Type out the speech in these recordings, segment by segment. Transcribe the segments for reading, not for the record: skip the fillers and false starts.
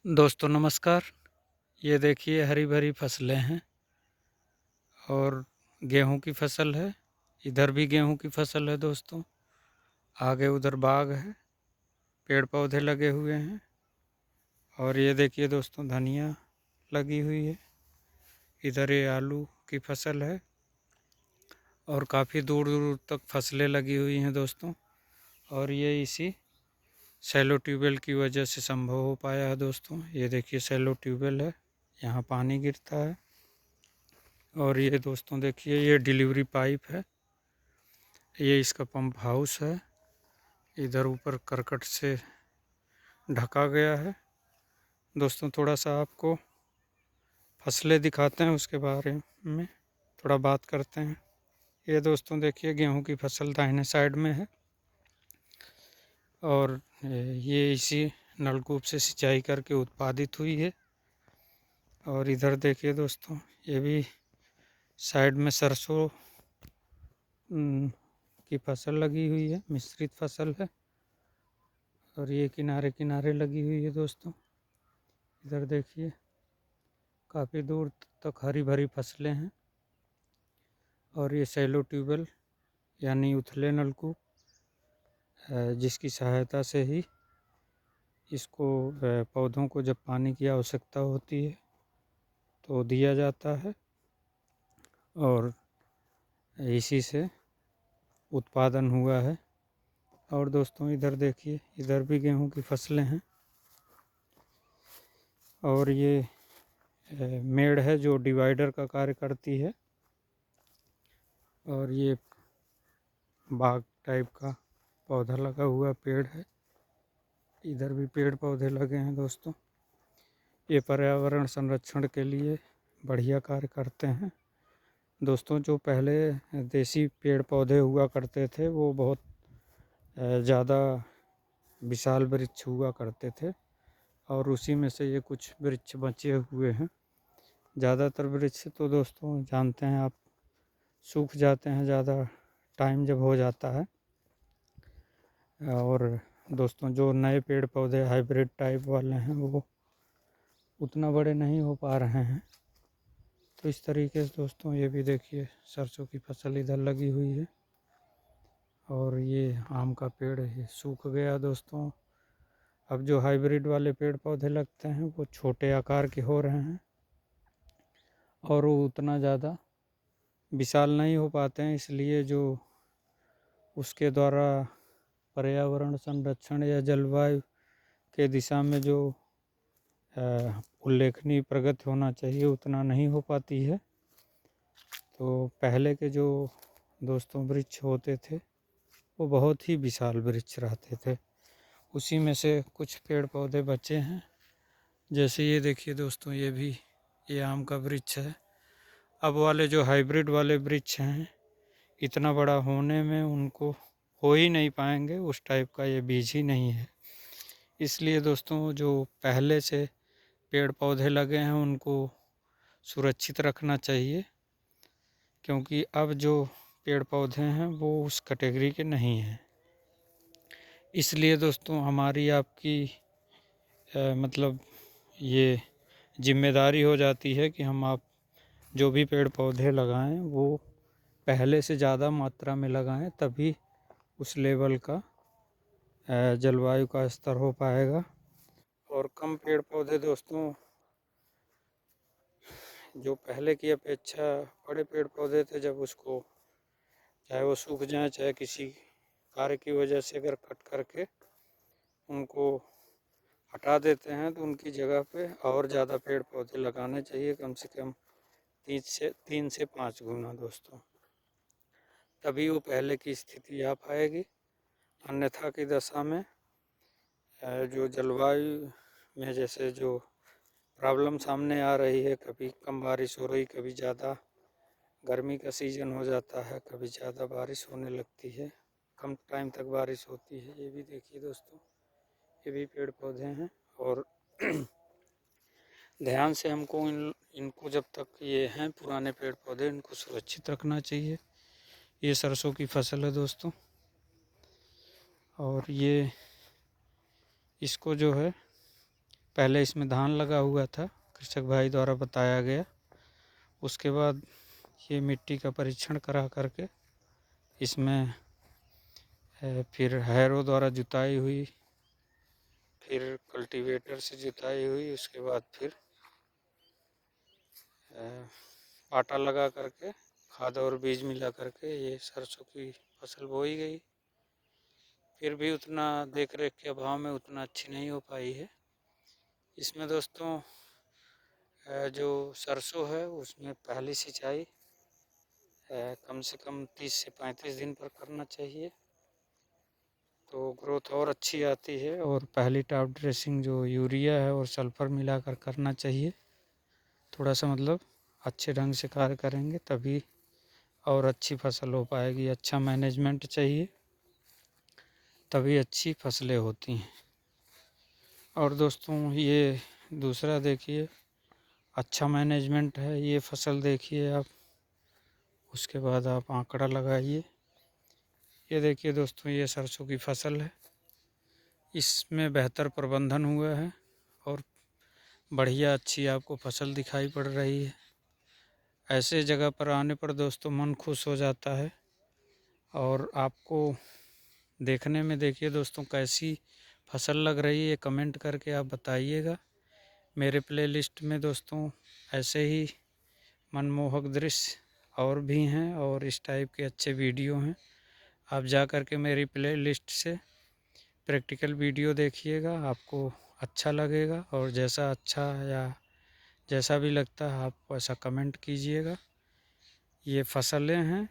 दोस्तों नमस्कार। ये देखिए हरी भरी फसलें हैं और गेहूं की फसल है। इधर भी गेहूं की फसल है दोस्तों। आगे उधर बाग है, पेड़ पौधे लगे हुए हैं। और ये देखिए दोस्तों धनिया लगी हुई है। इधर ये आलू की फसल है और काफ़ी दूर दूर तक फसलें लगी हुई हैं दोस्तों। और ये इसी सैलो ट्यूबवेल की वजह से संभव हो पाया है दोस्तों। ये देखिए सैलो ट्यूबवेल है, यहाँ पानी गिरता है। और ये दोस्तों देखिए ये डिलीवरी पाइप है, ये इसका पंप हाउस है। इधर ऊपर करकट से ढका गया है। दोस्तों थोड़ा सा आपको फसलें दिखाते हैं, उसके बारे में थोड़ा बात करते हैं। ये दोस्तों देखिए गेहूं की फसल दाहिने साइड में है और ये इसी नलकूप से सिंचाई करके उत्पादित हुई है। और इधर देखिए दोस्तों ये भी साइड में सरसों की फसल लगी हुई है, मिश्रित फसल है। और ये किनारे किनारे लगी हुई है दोस्तों। इधर देखिए काफ़ी दूर तक हरी भरी फसलें हैं। और ये सैलो ट्यूबवेल यानी उथले नलकूप जिसकी सहायता से ही इसको पौधों को जब पानी की आवश्यकता होती है तो दिया जाता है और इसी से उत्पादन हुआ है। और दोस्तों इधर देखिए, इधर भी गेहूं की फसलें हैं। और ये मेड़ है जो डिवाइडर का कार्य करती है। और ये बाग टाइप का पौधा लगा हुआ पेड़ है। इधर भी पेड़ पौधे लगे हैं दोस्तों। ये पर्यावरण संरक्षण के लिए बढ़िया कार्य करते हैं दोस्तों। जो पहले देसी पेड़ पौधे हुआ करते थे वो बहुत ज़्यादा विशाल वृक्ष हुआ करते थे और उसी में से ये कुछ वृक्ष बचे हुए हैं। ज़्यादातर वृक्ष तो दोस्तों जानते हैं आप सूख जाते हैं ज़्यादा टाइम जब हो जाता है। और दोस्तों जो नए पेड़ पौधे हाइब्रिड टाइप वाले हैं वो उतना बड़े नहीं हो पा रहे हैं। तो इस तरीके से दोस्तों ये भी देखिए सरसों की फसल इधर लगी हुई है। और ये आम का पेड़ है, सूख गया दोस्तों। अब जो हाइब्रिड वाले पेड़ पौधे लगते हैं वो छोटे आकार के हो रहे हैं और वो उतना ज़्यादा विशाल नहीं हो पाते हैं। इसलिए जो उसके द्वारा पर्यावरण संरक्षण या जलवायु के दिशा में जो उल्लेखनीय प्रगति होना चाहिए उतना नहीं हो पाती है। तो पहले के जो दोस्तों वृक्ष होते थे वो बहुत ही विशाल वृक्ष रहते थे। उसी में से कुछ पेड़ पौधे बचे हैं। जैसे ये देखिए दोस्तों ये भी ये आम का वृक्ष है। अब वाले जो हाइब्रिड वाले वृक्ष हैं इतना बड़ा होने में उनको हो ही नहीं पाएंगे, उस टाइप का ये बीज ही नहीं है। इसलिए दोस्तों जो पहले से पेड़ पौधे लगे हैं उनको सुरक्षित रखना चाहिए, क्योंकि अब जो पेड़ पौधे हैं वो उस कैटेगरी के नहीं हैं। इसलिए दोस्तों हमारी आपकी मतलब ये जिम्मेदारी हो जाती है कि हम आप जो भी पेड़ पौधे लगाएं वो पहले से ज़्यादा मात्रा में लगाएं, तभी उस लेवल का जलवायु का स्तर हो पाएगा। और कम पेड़ पौधे दोस्तों जो पहले की अपेक्षा बड़े पेड़ पौधे थे, जब उसको चाहे वो सूख जाए चाहे किसी कार्य की वजह से अगर कट करके उनको हटा देते हैं तो उनकी जगह पे और ज़्यादा पेड़ पौधे लगाने चाहिए, कम से कम 3 से 5 गुना दोस्तों। तभी वो पहले की स्थिति आ पाएगी। अन्यथा की दशा में जो जलवायु में जैसे जो प्रॉब्लम सामने आ रही है, कभी कम बारिश हो रही, कभी ज़्यादा गर्मी का सीज़न हो जाता है, कभी ज़्यादा बारिश होने लगती है, कम टाइम तक बारिश होती है। ये भी देखिए दोस्तों ये भी पेड़ पौधे हैं। और ध्यान से हमको इनको जब तक ये हैं पुराने पेड़ पौधे इनको सुरक्षित रखना चाहिए। ये सरसों की फसल है दोस्तों। और ये इसको जो है पहले इसमें धान लगा हुआ था, कृषक भाई द्वारा बताया गया। उसके बाद ये मिट्टी का परीक्षण करा करके इसमें फिर हैरो द्वारा जुताई हुई, फिर कल्टीवेटर से जुताई हुई, उसके बाद फिर पाटा लगा करके खाद और बीज मिला करके ये सरसों की फसल बोई गई। फिर भी उतना देख रेख के अभाव में उतना अच्छी नहीं हो पाई है। इसमें दोस्तों जो सरसों है उसमें पहली सिंचाई कम से कम 30 से 35 दिन पर करना चाहिए, तो ग्रोथ और अच्छी आती है। और पहली टॉप ड्रेसिंग जो यूरिया है और सल्फर मिलाकर करना चाहिए। थोड़ा सा मतलब अच्छे ढंग से कार्य करेंगे तभी और अच्छी फसल हो पाएगी। अच्छा मैनेजमेंट चाहिए तभी अच्छी फसलें होती हैं। और दोस्तों ये दूसरा देखिए, अच्छा मैनेजमेंट है, ये फसल देखिए आप, उसके बाद आप आंकड़ा लगाइए। ये देखिए दोस्तों, ये सरसों की फसल है, इसमें बेहतर प्रबंधन हुआ है और बढ़िया अच्छी आपको फसल दिखाई पड़ रही है। ऐसे जगह पर आने पर दोस्तों मन खुश हो जाता है। और आपको देखने में देखिए दोस्तों कैसी फसल लग रही है, कमेंट करके आप बताइएगा। मेरे प्लेलिस्ट में दोस्तों ऐसे ही मनमोहक दृश्य और भी हैं और इस टाइप के अच्छे वीडियो हैं। आप जा कर के मेरी प्लेलिस्ट से प्रैक्टिकल वीडियो देखिएगा, आपको अच्छा लगेगा। और जैसा अच्छा या जैसा भी लगता है आप वैसा कमेंट कीजिएगा। ये फसलें हैं,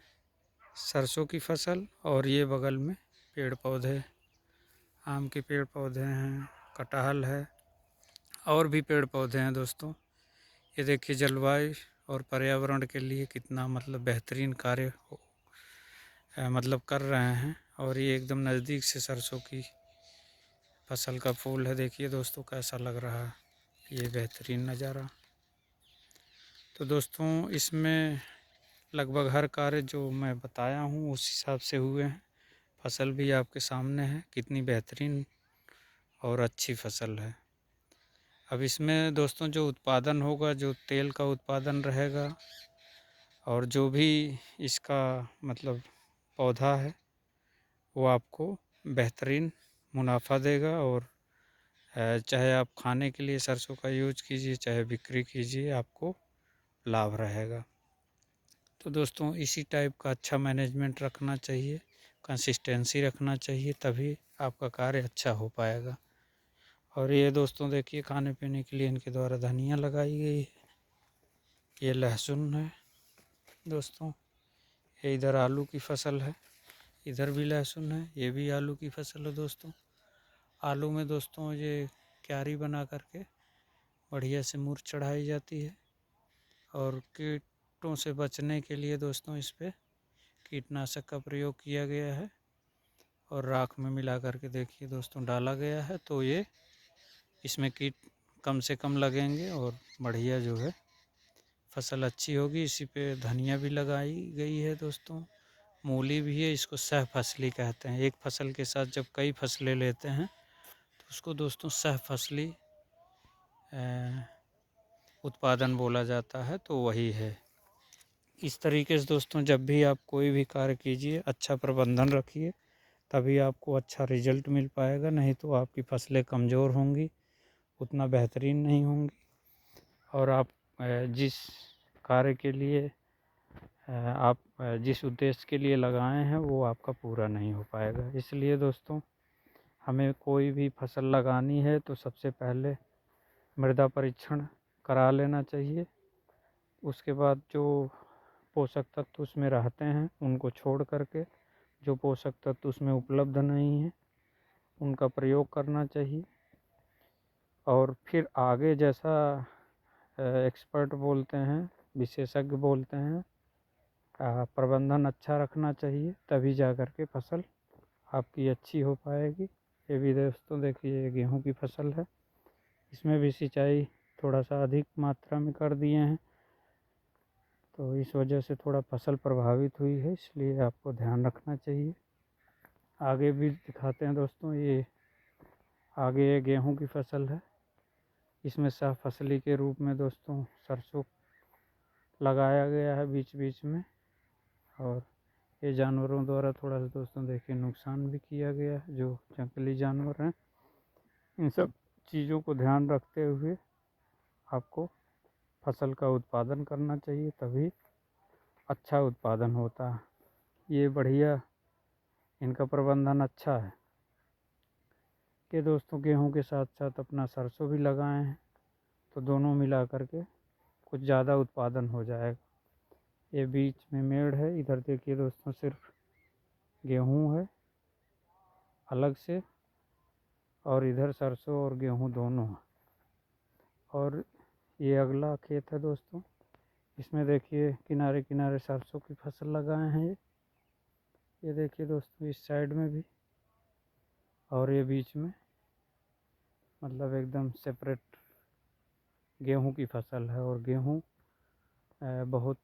सरसों की फसल, और ये बगल में पेड़ पौधे, आम के पेड़ पौधे हैं, कटहल है, और भी पेड़ पौधे हैं दोस्तों। ये देखिए जलवायु और पर्यावरण के लिए कितना मतलब बेहतरीन कार्य मतलब कर रहे हैं। और ये एकदम नज़दीक से सरसों की फसल का फूल है, देखिए दोस्तों कैसा लग रहा है, ये बेहतरीन नज़ारा। तो दोस्तों इसमें लगभग हर कार्य जो मैं बताया हूँ उस हिसाब से हुए हैं। फसल भी आपके सामने है, कितनी बेहतरीन और अच्छी फसल है। अब इसमें दोस्तों जो उत्पादन होगा, जो तेल का उत्पादन रहेगा और जो भी इसका मतलब पौधा है वो आपको बेहतरीन मुनाफा देगा। और चाहे आप खाने के लिए सरसों का यूज कीजिए, चाहे बिक्री कीजिए, आपको लाभ रहेगा। तो दोस्तों इसी टाइप का अच्छा मैनेजमेंट रखना चाहिए, कंसिस्टेंसी रखना चाहिए, तभी आपका कार्य अच्छा हो पाएगा। और ये दोस्तों देखिए खाने पीने के लिए इनके द्वारा धनिया लगाई गई है, ये लहसुन है दोस्तों, ये इधर आलू की फसल है, इधर भी लहसुन है, ये भी आलू की फसल है दोस्तों। आलू में दोस्तों ये क्यारी बना करके बढ़िया से मूर चढ़ाई जाती है। और कीटों से बचने के लिए दोस्तों इस पर कीटनाशक का प्रयोग किया गया है और राख में मिला करके देखिए दोस्तों डाला गया है, तो ये इसमें कीट कम से कम लगेंगे और बढ़िया जो है फसल अच्छी होगी। इसी पे धनिया भी लगाई गई है दोस्तों, मूली भी है, इसको सह फसली कहते हैं। एक फसल के साथ जब कई फसलें लेते हैं तो उसको दोस्तों सह फसली उत्पादन बोला जाता है, तो वही है। इस तरीके से दोस्तों जब भी आप कोई भी कार्य कीजिए, अच्छा प्रबंधन रखिए, तभी आपको अच्छा रिजल्ट मिल पाएगा। नहीं तो आपकी फसलें कमज़ोर होंगी, उतना बेहतरीन नहीं होंगी, और आप जिस कार्य के लिए आप जिस उद्देश्य के लिए लगाए हैं वो आपका पूरा नहीं हो पाएगा। इसलिए दोस्तों हमें कोई भी फसल लगानी है तो सबसे पहले मृदा परीक्षण करा लेना चाहिए। उसके बाद जो पोषक तत्व उसमें रहते हैं उनको छोड़ करके जो पोषक तत्व उसमें उपलब्ध नहीं है उनका प्रयोग करना चाहिए। और फिर आगे जैसा एक्सपर्ट बोलते हैं, विशेषज्ञ बोलते हैं, प्रबंधन अच्छा रखना चाहिए, तभी जा कर के फसल आपकी अच्छी हो पाएगी। ये भी दोस्तों देखिए गेहूं की फसल है, इसमें भी सिंचाई थोड़ा सा अधिक मात्रा में कर दिए हैं, तो इस वजह से थोड़ा फसल प्रभावित हुई है, इसलिए आपको ध्यान रखना चाहिए। आगे भी दिखाते हैं दोस्तों, ये आगे गेहूं की फसल है, इसमें सह फसली के रूप में दोस्तों सरसों लगाया गया है बीच बीच में, और ये जानवरों द्वारा थोड़ा सा दोस्तों देखिए नुकसान भी किया गया है। जो जंगली जानवर हैं, इन सब चीज़ों को ध्यान रखते हुए आपको फसल का उत्पादन करना चाहिए, तभी अच्छा उत्पादन होता है। ये बढ़िया, इनका प्रबंधन अच्छा है कि दोस्तों गेहूं के साथ साथ अपना सरसों भी लगाए हैं, तो दोनों मिला करके कुछ ज़्यादा उत्पादन हो जाएगा। ये बीच में मेड़ है, इधर देखिए दोस्तों सिर्फ गेहूं है अलग से, और इधर सरसों और गेहूं दोनों है। और ये अगला खेत है दोस्तों, इसमें देखिए किनारे किनारे सरसों की फसल लगाए हैं। ये देखिए दोस्तों इस साइड में भी, और ये बीच में मतलब एकदम सेपरेट गेहूं की फसल है, और गेहूं बहुत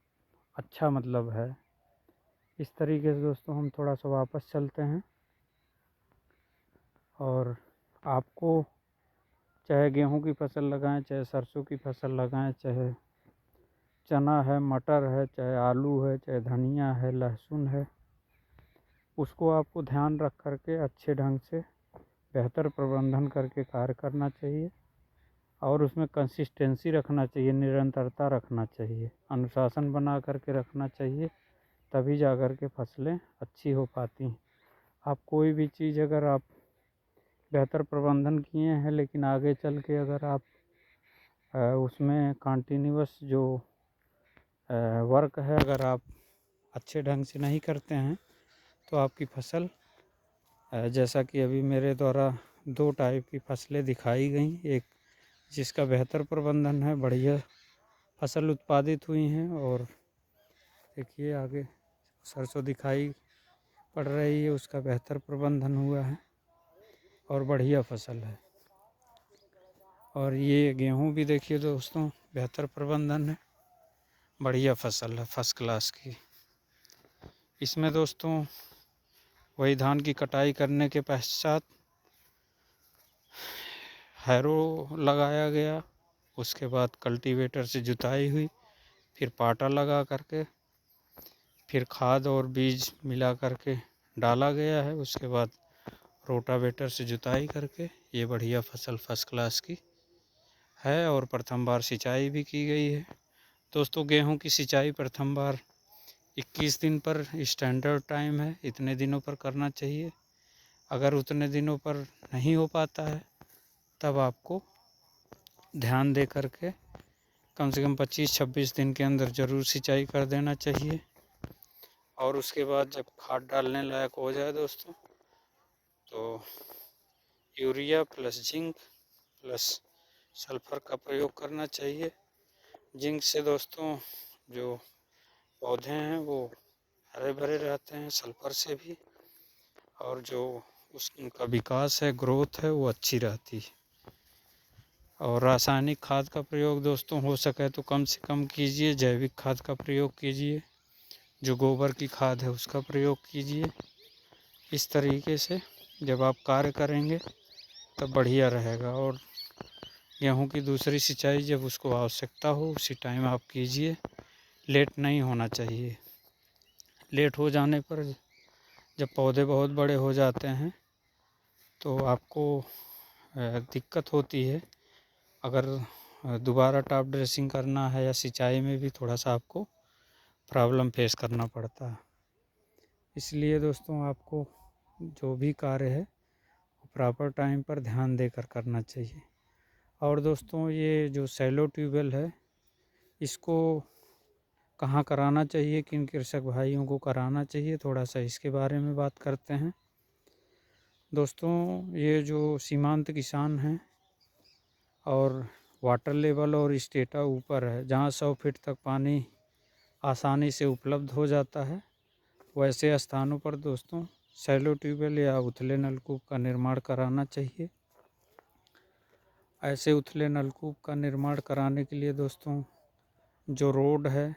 अच्छा मतलब है। इस तरीके से दोस्तों हम थोड़ा सा वापस चलते हैं, और आपको चाहे गेहूं की फसल लगाएं, चाहे सरसों की फसल लगाएं, चाहे चना है, मटर है, चाहे आलू है, चाहे धनिया है, लहसुन है, उसको आपको ध्यान रख करके अच्छे ढंग से बेहतर प्रबंधन करके कार्य करना चाहिए, और उसमें कंसिस्टेंसी रखना चाहिए, निरंतरता रखना चाहिए, अनुशासन बना करके रखना चाहिए, तभी जा कर के फसलें अच्छी हो पाती हैं। आप कोई भी चीज़ अगर आप बेहतर प्रबंधन किए हैं, लेकिन आगे चल के अगर आप उसमें कंटिन्यूअस जो वर्क है अगर आप अच्छे ढंग से नहीं करते हैं, तो आपकी फसल जैसा कि अभी मेरे द्वारा 2 टाइप की फसलें दिखाई गई, एक जिसका बेहतर प्रबंधन है, बढ़िया फसल उत्पादित हुई हैं, और देखिए आगे सरसों दिखाई पड़ रही है, उसका बेहतर प्रबंधन हुआ है और बढ़िया फसल है। और ये गेहूं भी देखिए दोस्तों बेहतर प्रबंधन है, बढ़िया फसल है, फर्स्ट क्लास की। इसमें दोस्तों वही धान की कटाई करने के पश्चात हैरो लगाया गया, उसके बाद कल्टीवेटर से जुताई हुई, फिर पाटा लगा करके फिर खाद और बीज मिला करके डाला गया है, उसके बाद रोटावेटर से जुताई करके ये बढ़िया फसल फर्स्ट क्लास की है, और प्रथम बार सिंचाई भी की गई है। दोस्तों गेहूं की सिंचाई प्रथम बार 21 दिन पर स्टैंडर्ड टाइम है, इतने दिनों पर करना चाहिए। अगर उतने दिनों पर नहीं हो पाता है, तब आपको ध्यान दे करके कम से कम 25-26 दिन के अंदर ज़रूर सिंचाई कर देना चाहिए। और उसके बाद जब खाद डालने लायक हो जाए दोस्तों, तो urea plus zinc plus sulphur का प्रयोग करना चाहिए। जिंक से दोस्तों जो पौधे हैं वो हरे भरे रहते हैं, सल्फर से भी, और जो उसका विकास है, ग्रोथ है, वो अच्छी रहती है। और रासायनिक खाद का प्रयोग दोस्तों हो सके तो कम से कम कीजिए, जैविक खाद का प्रयोग कीजिए, जो गोबर की खाद है उसका प्रयोग कीजिए। इस तरीके से जब आप कार्य करेंगे तब बढ़िया रहेगा। और गेहूं की दूसरी सिंचाई जब उसको आवश्यकता हो उसी टाइम आप कीजिए, लेट नहीं होना चाहिए। लेट हो जाने पर जब पौधे बहुत बड़े हो जाते हैं तो आपको दिक्कत होती है। अगर दोबारा टॉप ड्रेसिंग करना है या सिंचाई में भी थोड़ा सा आपको प्रॉब्लम फेस करना पड़ता है। इसलिए दोस्तों आपको जो भी कार्य है वो प्रॉपर टाइम पर ध्यान देकर करना चाहिए। और दोस्तों ये जो सैलो ट्यूबवेल है, इसको कहाँ कराना चाहिए, किन कृषक भाइयों को कराना चाहिए, थोड़ा सा इसके बारे में बात करते हैं। दोस्तों ये जो सीमांत किसान हैं और वाटर लेवल और स्टेटा ऊपर है, जहाँ 100 फीट तक पानी आसानी से उपलब्ध हो जाता है, वैसे स्थानों पर दोस्तों सैलो ट्यूबवेल या उथले नलकूप का निर्माण कराना चाहिए। ऐसे उथले नलकूप का निर्माण कराने के लिए दोस्तों जो रोड है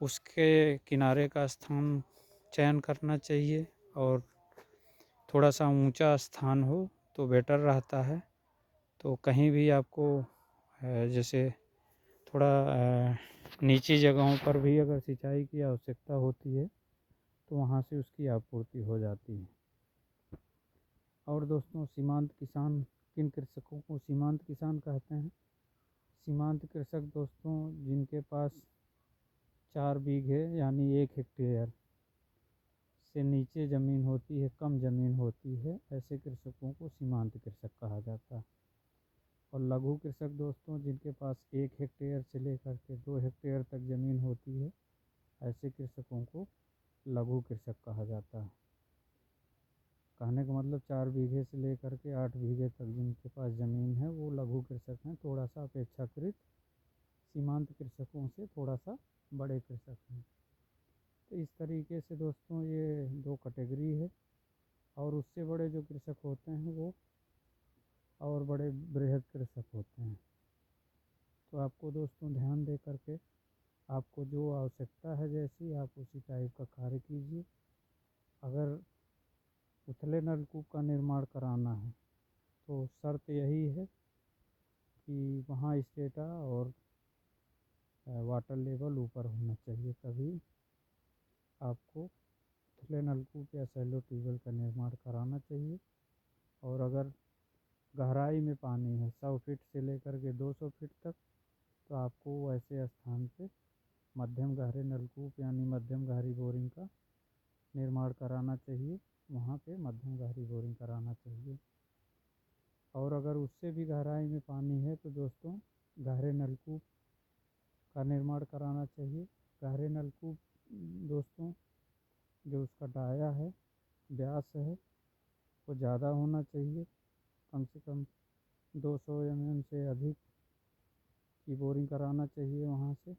उसके किनारे का स्थान चयन करना चाहिए, और थोड़ा सा ऊंचा स्थान हो तो बेटर रहता है। तो कहीं भी आपको जैसे थोड़ा नीची जगहों पर भी अगर सिंचाई की आवश्यकता होती है तो वहाँ से उसकी आपूर्ति हो जाती है। और दोस्तों, सीमांत किसान किन कृषकों को सीमांत किसान कहते हैं? सीमांत कृषक दोस्तों जिनके पास 4 बीघे यानी 1 हेक्टेयर से नीचे ज़मीन होती है, कम ज़मीन होती है, ऐसे कृषकों को सीमांत कृषक कहा जाता है। और लघु कृषक दोस्तों जिनके पास 1 हेक्टेयर से लेकर के 2 हेक्टेयर तक ज़मीन होती है, ऐसे कृषकों को लघु कृषक कहा जाता है। कहने का मतलब 4 बीघे से लेकर के 8 बीघे तक जिनके पास ज़मीन है वो लघु कृषक हैं, थोड़ा सा अपेक्षाकृत सीमांत कृषकों से थोड़ा सा बड़े कृषक हैं। तो इस तरीके से दोस्तों ये 2 कैटेगरी है। और उससे बड़े जो कृषक होते हैं वो और बड़े बृहद कृषक होते हैं। तो आपको दोस्तों ध्यान दे करके आपको जो आवश्यकता है जैसी आप उसी टाइप का कार्य कीजिए। अगर उथले नलकूप का निर्माण कराना है तो शर्त यही है कि वहाँ स्टेटा और वाटर लेवल ऊपर होना चाहिए, तभी आपको उथले नलकूप या सैलो ट्यूबवेल का निर्माण कराना चाहिए। और अगर गहराई में पानी है 100 फीट से लेकर के 200 फीट तक, तो आपको ऐसे स्थान पे मध्यम गहरे नलकूप यानी मध्यम गहरी बोरिंग का निर्माण कराना चाहिए। वहाँ पे मध्यम गहरी बोरिंग कराना चाहिए। और अगर उससे भी गहराई में पानी है तो दोस्तों गहरे नलकूप का निर्माण कराना चाहिए। गहरे नलकूप दोस्तों जो उसका डाया है, व्यास है, वो ज़्यादा होना चाहिए। कम से कम 200 mm से अधिक की बोरिंग कराना चाहिए वहाँ से।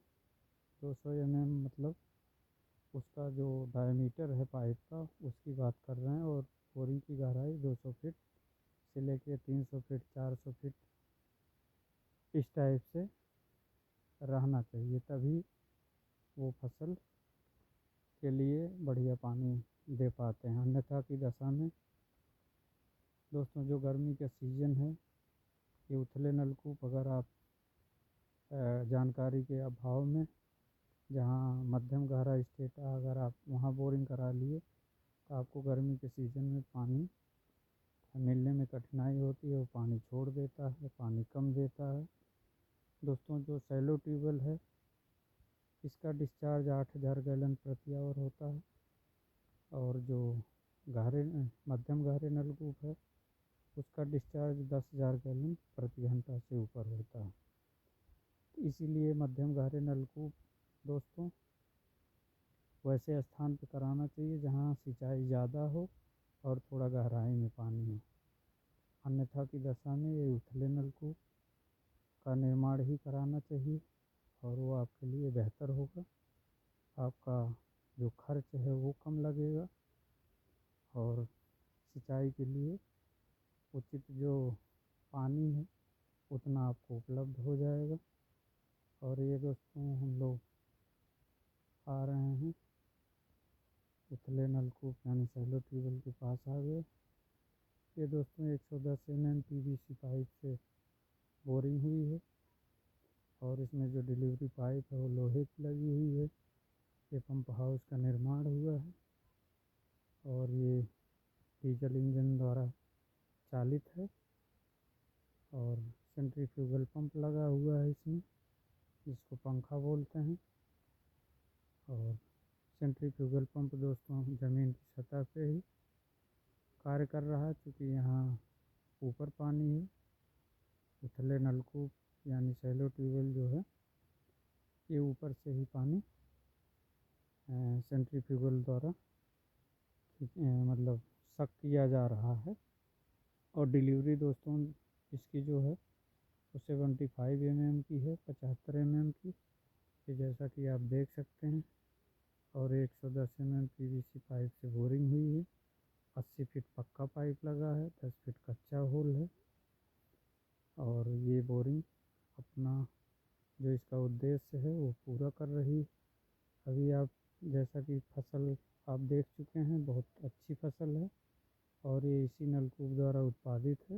200 mm मतलब उसका जो डायमीटर है पाइप का उसकी बात कर रहे हैं। और बोरिंग की गहराई 200 फीट से लेके 300 फीट 400 फीट इस टाइप से रहना चाहिए, तभी वो फसल के लिए बढ़िया पानी दे पाते हैं। अन्यथा की दशा में दोस्तों जो गर्मी का सीज़न है, ये उथले नलकूप अगर आप जानकारी के अभाव में जहाँ मध्यम गहरा स्टेटा अगर आप वहाँ बोरिंग करा लिए तो आपको गर्मी के सीज़न में पानी मिलने में कठिनाई होती है, वो पानी छोड़ देता है, पानी कम देता है। दोस्तों जो सैलो ट्यूबवेल है इसका डिस्चार्ज 8000 गैलन प्रति आवर होता है। और जो गहरे मध्यम गहरे नलकूप है उसका डिस्चार्ज 10,000 गैलन प्रति घंटा से ऊपर होता है। इसीलिए मध्यम गहरे नलकूप दोस्तों वैसे स्थान पर कराना चाहिए जहाँ सिंचाई ज़्यादा हो और थोड़ा गहराई में पानी हो। अन्यथा की दशा में ये उथले नलकूप का निर्माण ही कराना चाहिए और वो आपके लिए बेहतर होगा। आपका जो खर्च है वो कम लगेगा और सिंचाई के लिए उचित जो पानी है उतना आपको उपलब्ध हो जाएगा। और ये दोस्तों हम लोग आ रहे हैं उथले नलकूप यानी सैलो ट्यूबवेल के पास आ गए। ये दोस्तों 110 mm PVC पाइप से बोरिंग हुई है और इसमें जो डिलीवरी पाइप है वो लोहे की लगी हुई है। ये पंप हाउस का निर्माण हुआ है और ये डीजल इंजन द्वारा चालित है और सेंट्रीफ्यूगल पंप लगा हुआ है इसमें, जिसको पंखा बोलते हैं। और सेंट्रीफ्यूगल पंप दोस्तों ज़मीन की सतह पे ही कार्य कर रहा है, क्योंकि यहाँ ऊपर पानी है। उथले नलकूप यानी सैलो ट्यूबवेल जो है ये ऊपर से ही पानी सेंट्रीफ्यूगल द्वारा मतलब सक किया जा रहा है। और डिलीवरी दोस्तों इसकी जो है वो 75 mm की है, 75 mm की, ये जैसा कि आप देख सकते हैं। और 110 mm PVC पाइप से बोरिंग हुई है। 80 फीट पक्का पाइप लगा है, 10 फीट कच्चा होल है। और ये बोरिंग अपना जो इसका उद्देश्य है वो पूरा कर रही है। अभी आप जैसा कि फसल आप देख चुके हैं, बहुत अच्छी फसल है और ये इसी नलकूप द्वारा उत्पादित है।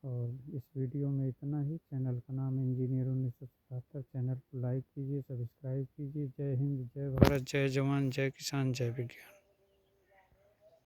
और इस वीडियो में इतना ही। चैनल का नाम इंजीनियर 1977। चैनल को लाइक कीजिए, सब्सक्राइब कीजिए। जय हिंद, जय भारत, जय जवान, जय किसान, जय विज्ञान।